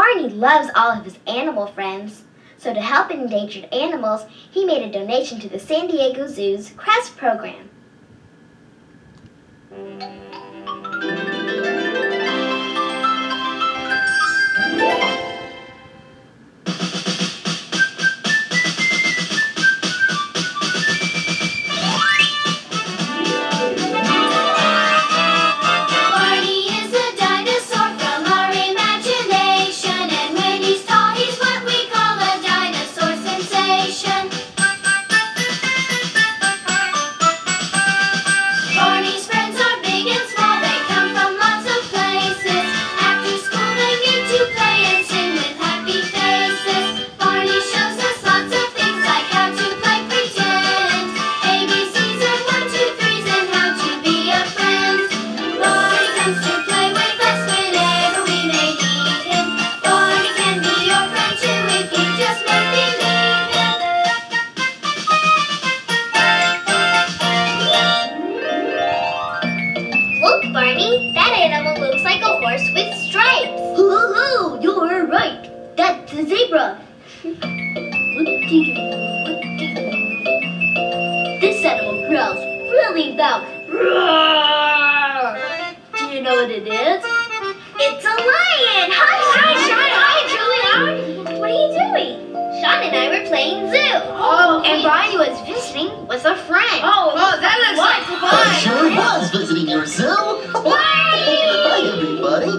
Barney loves all of his animal friends. So to help endangered animals, he made a donation to the San Diego Zoo's CREST program. Barney, that animal looks like a horse with stripes. Hoo-hoo-hoo, you're right. That's a zebra. This animal growls really loud. Do you know what it is? It's a lion! Hi, Shawn! Hi, Julie! What are you doing? Shawn and I were playing zoo. Oh, and Barney was visiting with a friend. Oh, that looks like fun. I sure was visiting your zoo. Hi, everybody.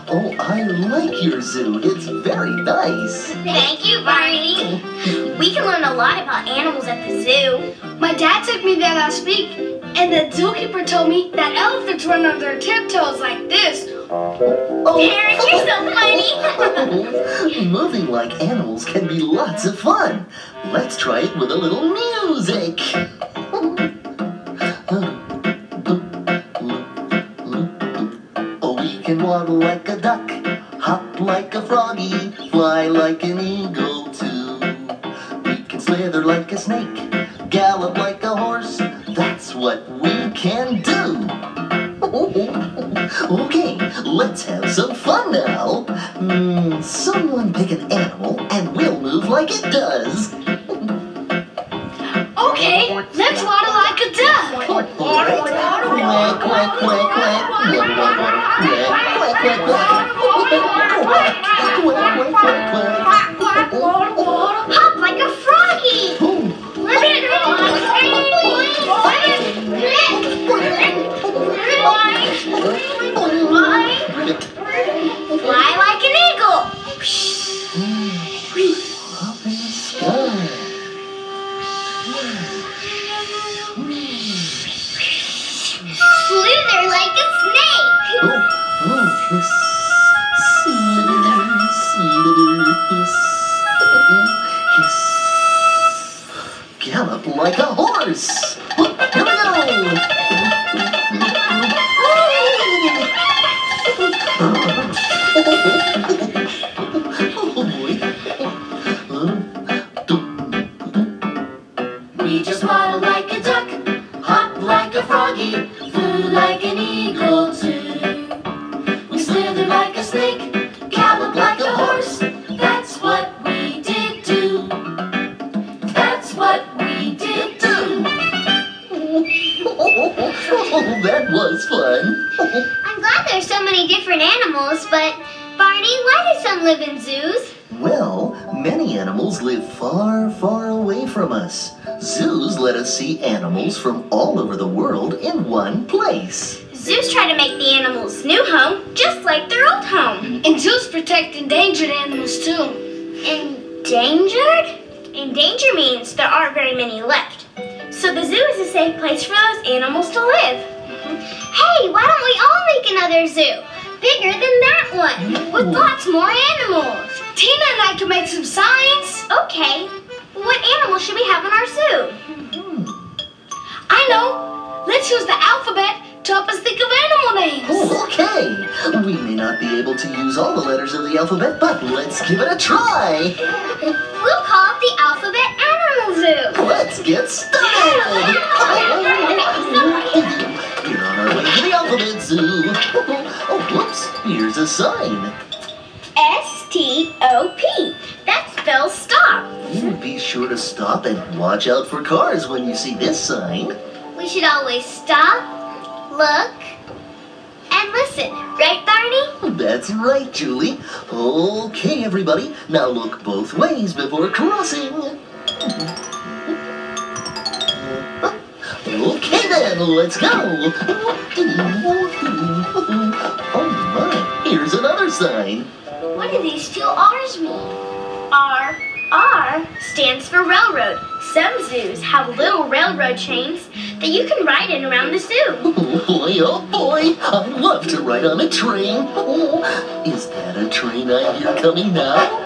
Oh, I like your zoo. It's very nice. Thank you, Barney. We can learn a lot about animals at the zoo. My dad took me there last week, and the zookeeper told me that elephants run on their tiptoes like this. Oh. Terrence, you're so funny. Moving like animals can be lots of fun. Let's try it with a little music. We can waddle like a duck, hop like a froggy, fly like an eagle too. We can slither like a snake, gallop like a horse. That's what we can do. Okay, let's have some fun now. Someone pick an animal and we'll move like it does. Okay, let's waddle like a duck. All right. Quack, quack, quack, quack. Quack, quack, quack, quack. Quack, quack, quack. Hop like a froggy. Fly like an eagle. Up in the sky. Slither like a snake. Slither. Gallop like a horse. Here we go. We just waddle like a duck, hop like a froggy, flew like an eagle too. We slither like a snake, gallop like a horse. That's what we did do. That's what we did do. Oh, that was fun. I'm glad there's so many different animals, but Barney, why do some live in zoos? Well, many animals live far, far away from us. Zoos let us see animals from all over the world in one place. Zoos try to make the animals' new home just like their old home. And zoos protect endangered animals too. Endangered? Endanger means there aren't very many left. So the zoo is a safe place for those animals to live. Hey, why don't we all make another zoo? Bigger than that one, with lots more animals. Tina and I can make some signs. Okay, what animals should we have in our zoo? I know. Let's use the alphabet to help us think of animal names. Oh, okay. We may not be able to use all the letters of the alphabet, but let's give it a try. We'll call it the Alphabet Animal Zoo. Let's get started. We're on our way to the alphabet zoo. Oh, whoops. Here's a sign. S-T-R-I-P. S-T-O-P. That spells stop. Be sure to stop and watch out for cars when you see this sign. We should always stop, look, and listen. Right, Barney? That's right, Julie. Okay, everybody. Now look both ways before crossing. Okay then, let's go. Oh my, here's another sign. What do these two R's mean? R. R stands for railroad. Some zoos have little railroad trains that you can ride in around the zoo. Oh boy, I love to ride on a train. Oh, is that a train I hear coming now?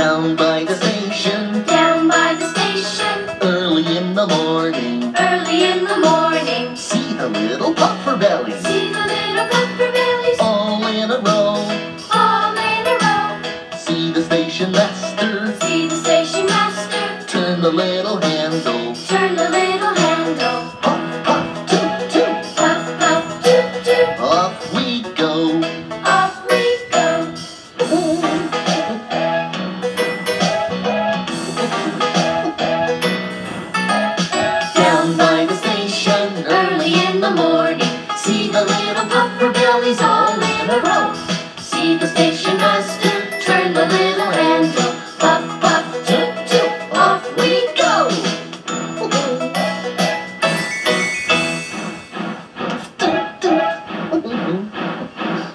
Down by the station, early in the morning, see the little puffer bellies, all in a row, see the station master, turn the little handle, puff, puff, toot, toot, off we go. Down by the station, early in the morning, see the little puffer bellies all in a row. See the station master, turn the little handle, puff, puff, toot, toot, off we go.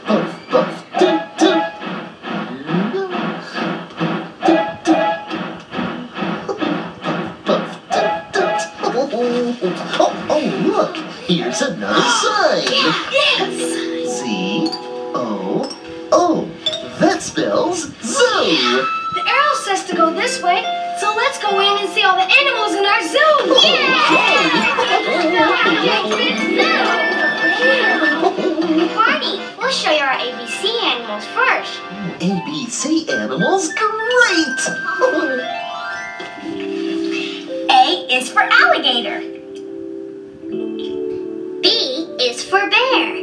Puff, puff, toot, toot. Oh, look, here's another sign. Yes! Z-O-O. That spells zoo. The arrow says to go this way, so let's go in and see all the animals in our zoo. Barney, we'll show you our ABC animals first. ABC animals, great! A is for alligator. B is for bear.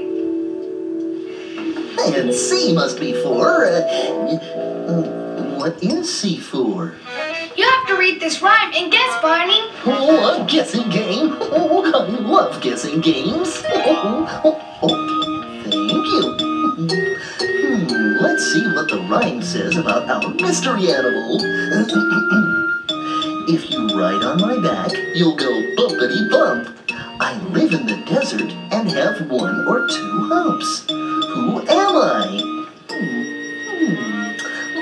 And C must be for, what is C for? You have to read this rhyme and guess, Barney. Oh, a guessing game. Oh, I love guessing games. Thank you. Let's see what the rhyme says about our mystery animal. If you ride on my back, you'll go bumpity bump. I live in the desert and have 1 or 2 humps. Who am I?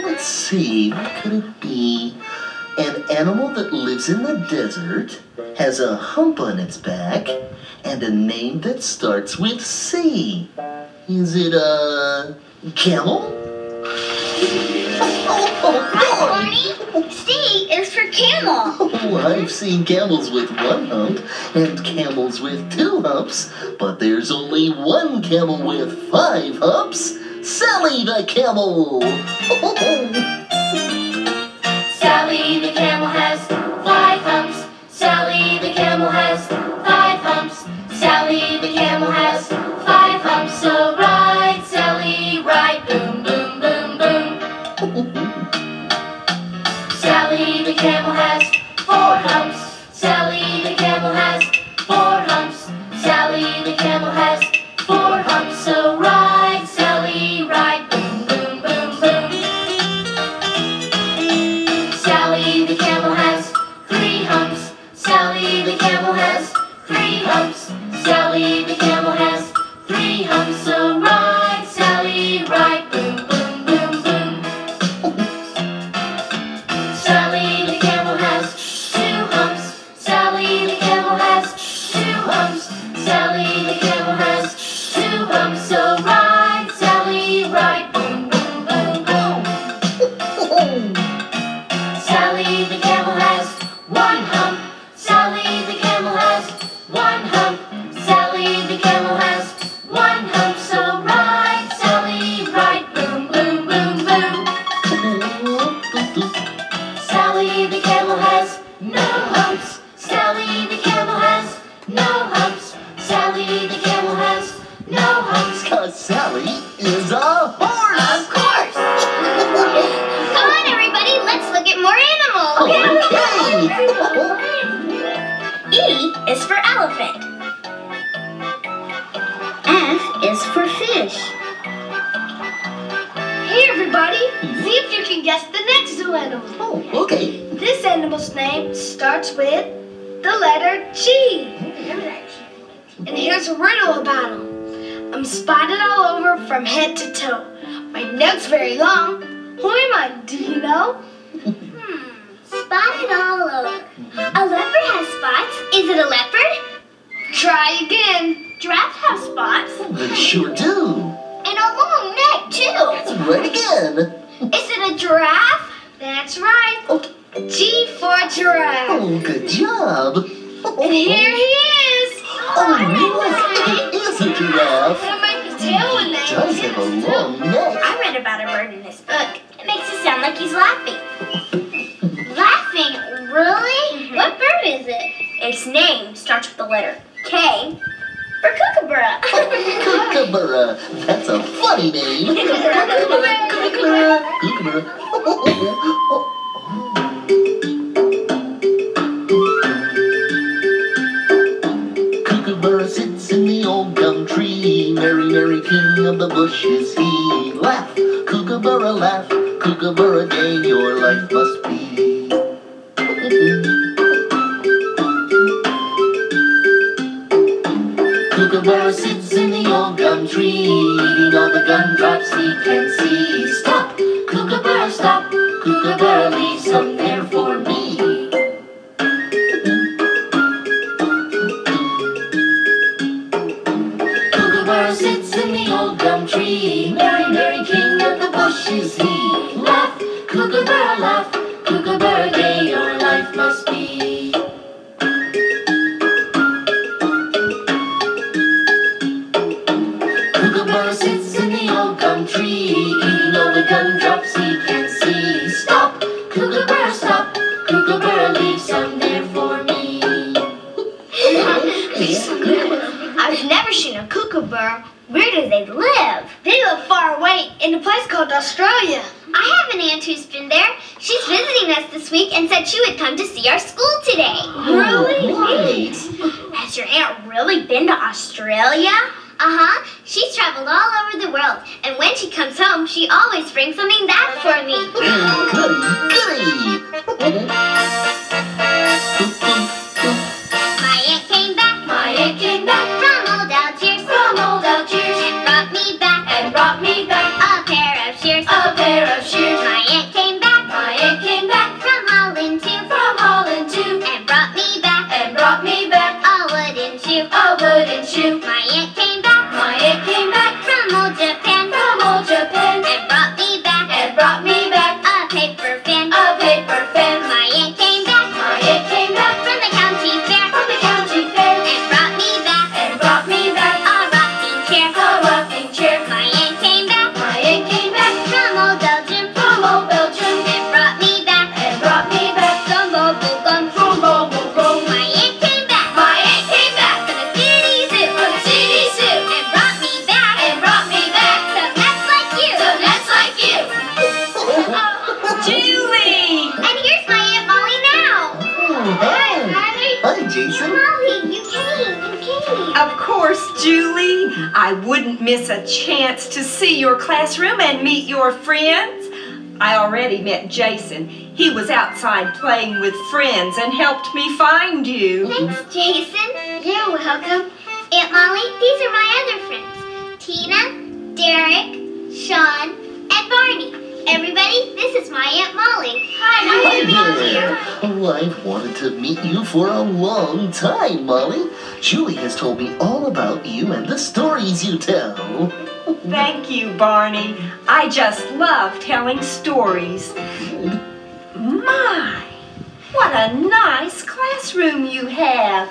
Let's see, what could it be? An animal that lives in the desert, has a hump on its back, and a name that starts with C. Is it a camel? Barney, C is for camel. Oh, I've seen camels with 1 hump and camels with 2 humps, but there's only 1 camel with 5 humps. Sally the camel! Sally the camel has 5 humps. Sally the camel has 5 humps. Sally the camel has 5 humps. So ride, Sally, ride, boom, boom, boom, boom. Sally the camel has 4 humps. Sally the camel has 4 humps. Sally the camel has 4 humps. So ride, Sally, ride, boom, boom, boom, boom. no humps. Sally the camel has no humps. 'Cause Sally is a horse. Of course. Come on, everybody, let's look at more animals. Okay. E is for elephant. F is for fish. Hey everybody, see if you can guess the next zoo animal. Oh, okay. This animal's name starts with the letter G. And here's a riddle about him. I'm spotted all over from head to toe. My neck's very long. Who am I? Do you know? Spotted all over. A leopard has spots. Is it a leopard? Try again. Giraffes have spots. They sure do. And a long neck, too. Right again. Is it a giraffe? That's right. Okay. G for giraffe. Oh, good job. And here he is. Oh, look, it is a giraffe. What about the tail when It they does have a long neck. I read about a bird in this book. It makes it sound like he's laughing. Laughing? Really? What bird is it? Its name starts with the letter K for kookaburra. Kookaburra. That's a funny name. Kookaburra. Kookaburra. Kookaburra. Kookaburra sits in the old gum tree. Merry, merry king of the bush is he. Laugh, kookaburra, laugh. Kookaburra gay your life must be. Kookaburra sits in the old gum tree, eating all the gumdrops he can see. Stop, kookaburra, stop. Kookaburra, leave some there for me. Kookaburra sits in the old gum tree. Merry, merry king of the bush is he. Laugh, kookaburra, laugh. Kookaburra, gay your life must be. Kookaburra sits in the old gum tree, eating all the gumdrops he can see. Stop, kookaburra, stop. Kookaburra, leave some there for me. I've never seen a kookaburra. Where do they live? They live far away in a place called Australia. I have an aunt who's been there. She's visiting us this week and said she would come to see our school today. Really? Right. Has your aunt really been to Australia? Uh-huh. She's traveled all over the world, and when she comes home, she always brings something back for me. Goody, goody. My aunt came back. My aunt came back From old Algiers. from old Algiers And brought me back. and brought me back A pair of shears. a pair of shears. My aunt came back. My aunt came back From Holland too. from Holland too And brought me back. and brought me back A wooden shoe. a wooden shoe. My aunt came back. My aunt came back From old Japan. from old Japan And brought me back. and brought me back A paper fan. a paper fan. My aunt came back. My aunt came back From the county fair. from the county fair And brought me back. and brought me back A rocking chair. a rocking chair. My aunt came back. My aunt came back From old Belgium. from old Belgium And brought me back. and brought me back Some bubble gum. from bubble gum. My aunt came back. My aunt came back From the city zoo. from the city zoo And brought me back. and brought me back Some nuts like you. some nuts like you. Julie! And here's my Aunt Molly now. Oh, hi. Hi, Jason. Molly, you came. Of course, Julie. I wouldn't miss a chance to see your classroom and meet your friends. I already met Jason. He was outside playing with friends and helped me find you. Thanks, Jason. You're welcome. Aunt Molly, these are my other friends. Tina, Derek, Shawn, and Barney. Everybody, this is my Aunt Molly. Hi, nice to meet you. Oh, I've wanted to meet you for a long time, Molly. Julie has told me all about you and the stories you tell. Thank you, Barney. I just love telling stories. My, what a nice classroom you have.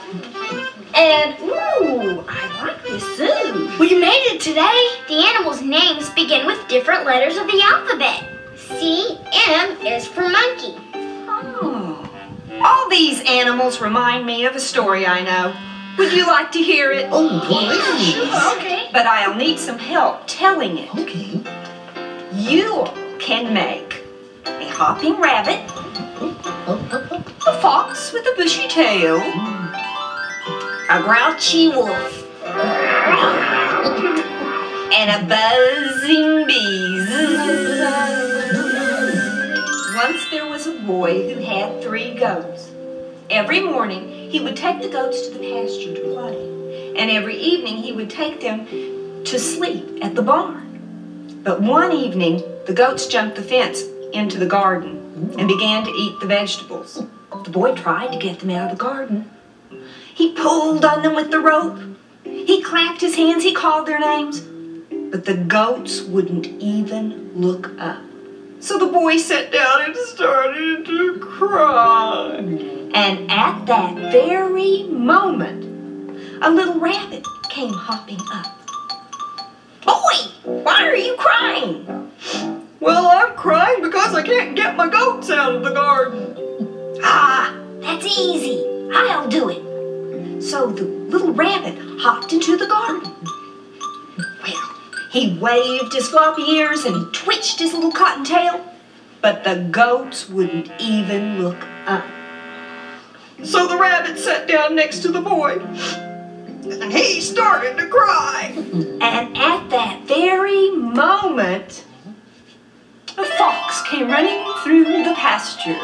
And, ooh, I like this zoo. We made it today. The animals' names begin with different letters of the alphabet. C, M is for monkey. Oh. All these animals remind me of a story I know. Would you like to hear it? Oh, please. Okay. But I'll need some help telling it. Okay. You can make a hopping rabbit, a fox with a bushy tail, a grouchy wolf, and a buzzing bee. Once there was a boy who had 3 goats. Every morning, he would take the goats to the pasture to play, and every evening he would take them to sleep at the barn. But one evening, the goats jumped the fence into the garden and began to eat the vegetables. The boy tried to get them out of the garden. He pulled on them with the rope. He clapped his hands, he called their names. But the goats wouldn't even look up. So the boy sat down and started to cry. And at that very moment, a little rabbit came hopping up. Boy, why are you crying? Well, I'm crying because I can't get my goats out of the garden. Ah, that's easy. I'll do it. So the little rabbit hopped into the garden. Well, he waved his floppy ears and he twitched his little cotton tail, but the goats wouldn't even look up. So the rabbit sat down next to the boy, and he started to cry. And at that very moment, a fox came running through the pasture.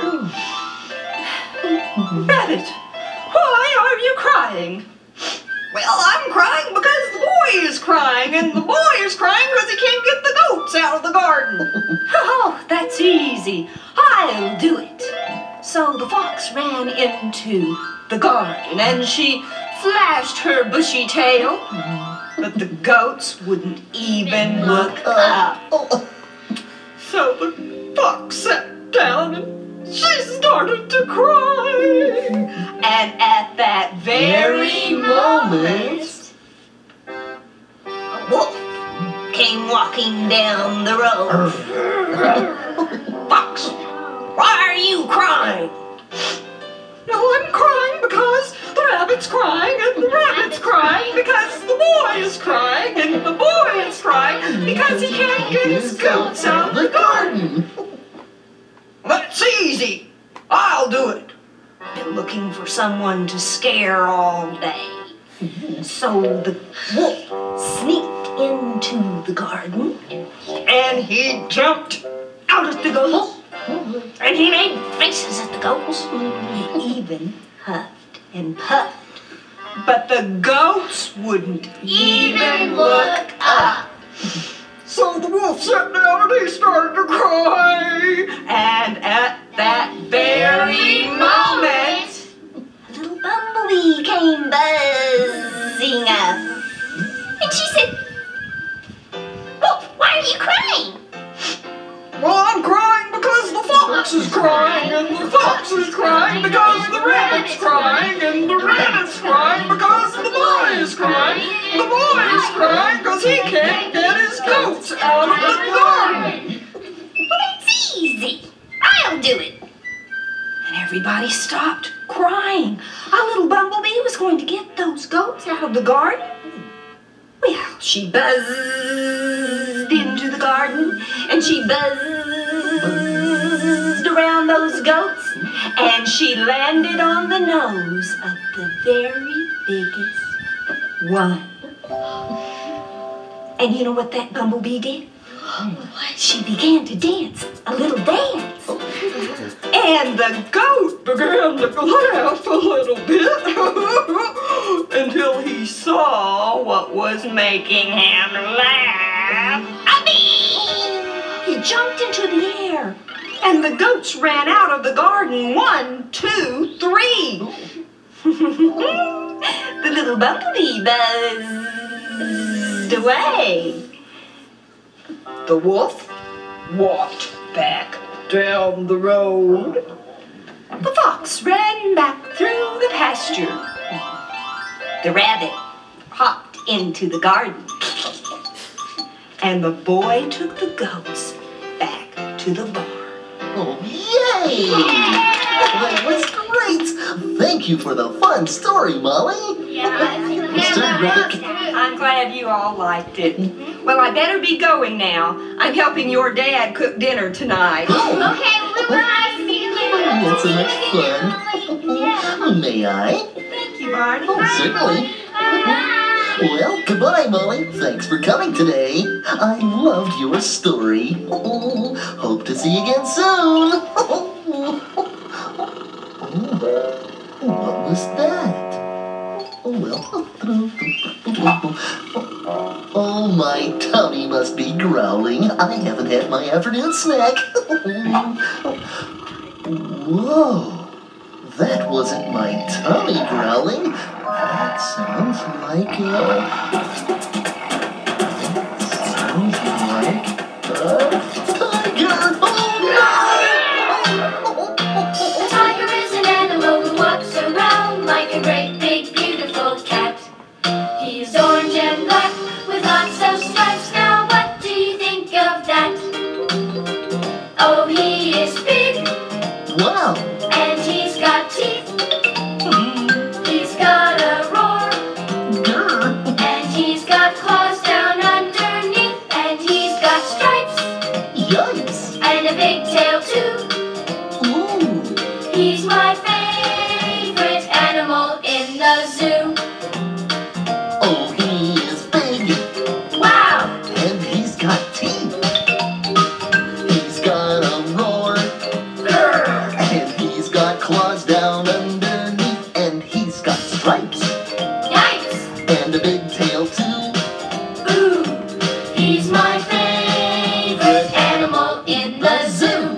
Rabbit, why are you crying? Well, I'm crying because the boy is crying, and the boy is crying because he can't get the goats out of the garden. Oh, that's easy. I'll do it. So the fox ran into the garden, and she flashed her bushy tail, but the goats wouldn't even look up. So the fox sat down and she started to cry. And at that very moment, a wolf came walking down the road. Fox, why are you crying? No, I'm crying because the rabbit's crying, and the rabbit's crying because the boy is crying, and the boy is crying because he can't get his goats out of the garden. That's easy. I'll do it. Been looking for someone to scare all day. So the wolf sneaked into the garden, and he jumped out at the goats, and he made faces at the goats. He even huffed and puffed, but the goats wouldn't even look up. So the wolf sat down and he started to cry. And at that very moment, a little bumblebee came buzzing up. And she said, "Wolf, why are you crying?" Well, I'm crying because the fox is crying, and the fox is crying because the rabbit's crying, and the rabbit's crying because the boy is crying. The boy is crying because he can't get his goats out of the garden. Well, that's easy. I'll do it. And everybody stopped crying. Our little bumblebee was going to get those goats out of the garden. Well, she buzzed into the garden, and she buzzed around those goats, and she landed on the nose of the very biggest one. And you know what that bumblebee did? She began to dance, a little dance. And the goat began to laugh a little bit until he saw what was making him laugh. He jumped into the air, and the goats ran out of the garden. 1, 2, 3. The little bumblebee buzzed away. The wolf walked back down the road. The fox ran back through the pasture. The rabbit hopped into the garden. And the boy took the goats back to the barn. Oh, yay! That was great! great! Thank you for the fun story, Molly. Mr. Rick. I'm glad you all liked it. Well, I better be going now. I'm helping your dad cook dinner tonight. Oh, Okay, well, nice to meet you. that's so much fun. May I? Thank you, Barney. Oh, certainly. Well, goodbye, Molly. Thanks for coming today. I loved your story. Hope to see you again soon. What was that? Oh, well. Oh, my tummy must be growling. I haven't had my afternoon snack. Whoa. That wasn't my tummy growling. That sounds like a tiger. Oh, no! A tiger is an animal who walks around like a great big beautiful cat. He's orange and black with lots of stripes. Now what do you think of that? Oh, he is big. Wow. And he's got teeth. He's got a roar. Grr. And he's got claws down underneath. And he's got stripes. Yikes. And a big tail too. Ooh. He's my favorite animal in the zoo. Oh, he is big. Wow! And he's got teeth. He's got a roar. Grr. And he's got claws down underneath. And he's got stripes. Yikes! And a big tail too. Ooh! He's my favorite animal in the zoo.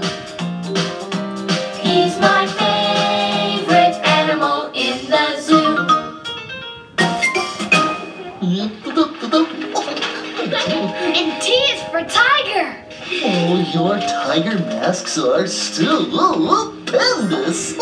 He's my favorite animal in the zoo. And T is for tiger. Oh, your tiger masks are stupendous.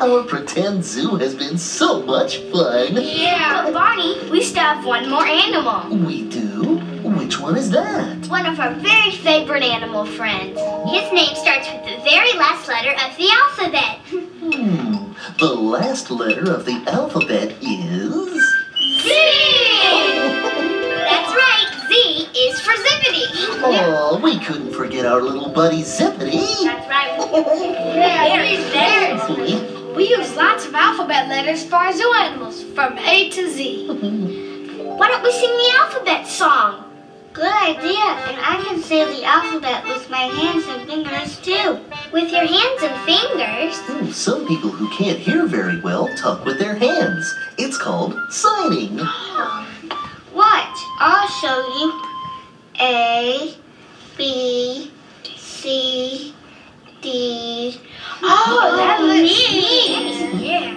Our pretend zoo has been so much fun. Yeah, but Barney, we still have one more animal. We do? Which one is that? One of our very favorite animal friends. His name starts with the very last letter of the alphabet. The last letter of the alphabet is... Z! That's right, Z is for Zippity. Oh, we couldn't forget our little buddy Zippity. That's right. Yeah, we use lots of alphabet letters for our zoo animals, from A to Z. Why don't we sing the alphabet song? Good idea, and I can say the alphabet with my hands and fingers too. With your hands and fingers? Some people who can't hear very well talk with their hands. It's called signing. Watch, I'll show you. A, B, C, D. Oh, that looks neat. Yeah.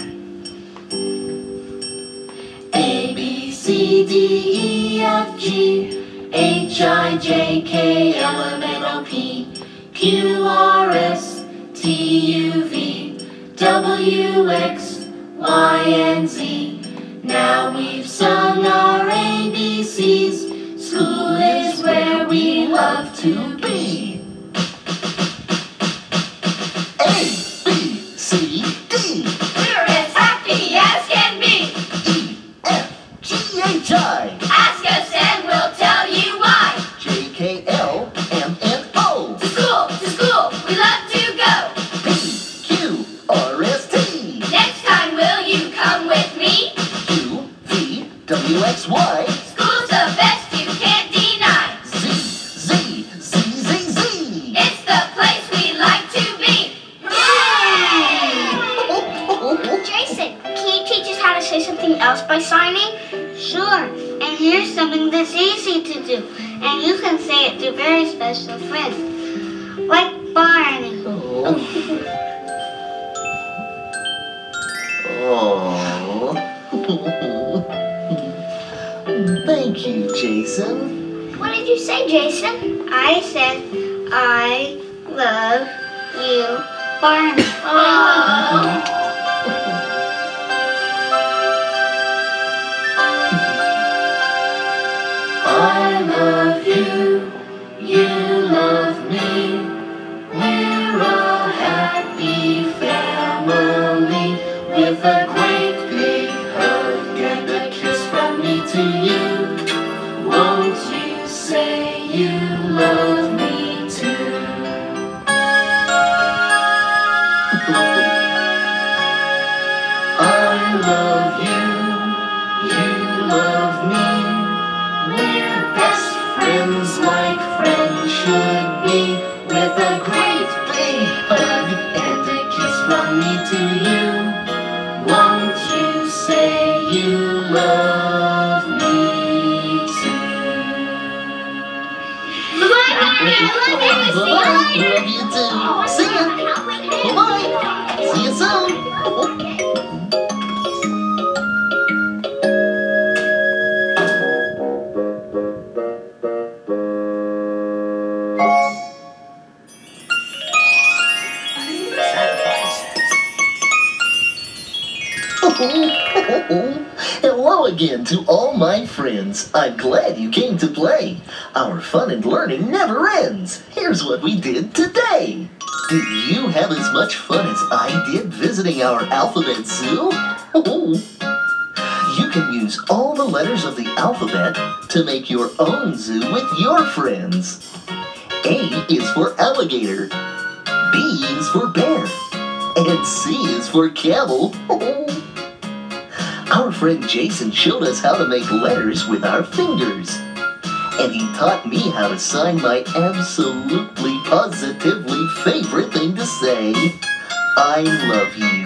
A, B, C, D, E, F, G, H, I, J, K, L, M, N, O, P, Q, R, S, T, U, V, W, X, Y, and Z. Now we've sung our ABCs. School is where we love to be. A, B, C, D, We're as happy as can be. E, F, G, H, I, Ask us and we'll tell you why. J, K, L, M, N, O, To school, we love to go. P, Q, R, S, T, Next time will you come with me? Q, V, W, X, Y, School's the best you can't deny. Z, Z, Z, Z, Z. It's the place we like to be. Hooray! Jason, can you teach us how to say something else by signing? Sure, and here's something that's easy to do, and you can say it to very special friends, like Barney. Oh. Thank you, Jason. What did you say, Jason? I said, I love you, Barney. I love you, you love me. We're a happy family. with a great big hug and a kiss from me to you. Won't you say you love me too? I love you, you love me. We're best friends like friends should be. With a great big hug and a kiss from me to you. Won't you say you love me too? Bye-bye. Love you too. See ya. Bye-bye. See you soon. Hello again to all my friends. I'm glad you came to play. Our fun and learning never ends. Here's what we did today. Did you have as much fun as I did visiting our alphabet zoo? You can use all the letters of the alphabet to make your own zoo with your friends. A is for alligator, B is for bear, and C is for camel. Our friend Jason showed us how to make letters with our fingers. And he taught me how to sign my absolutely, positively favorite thing to say, I love you.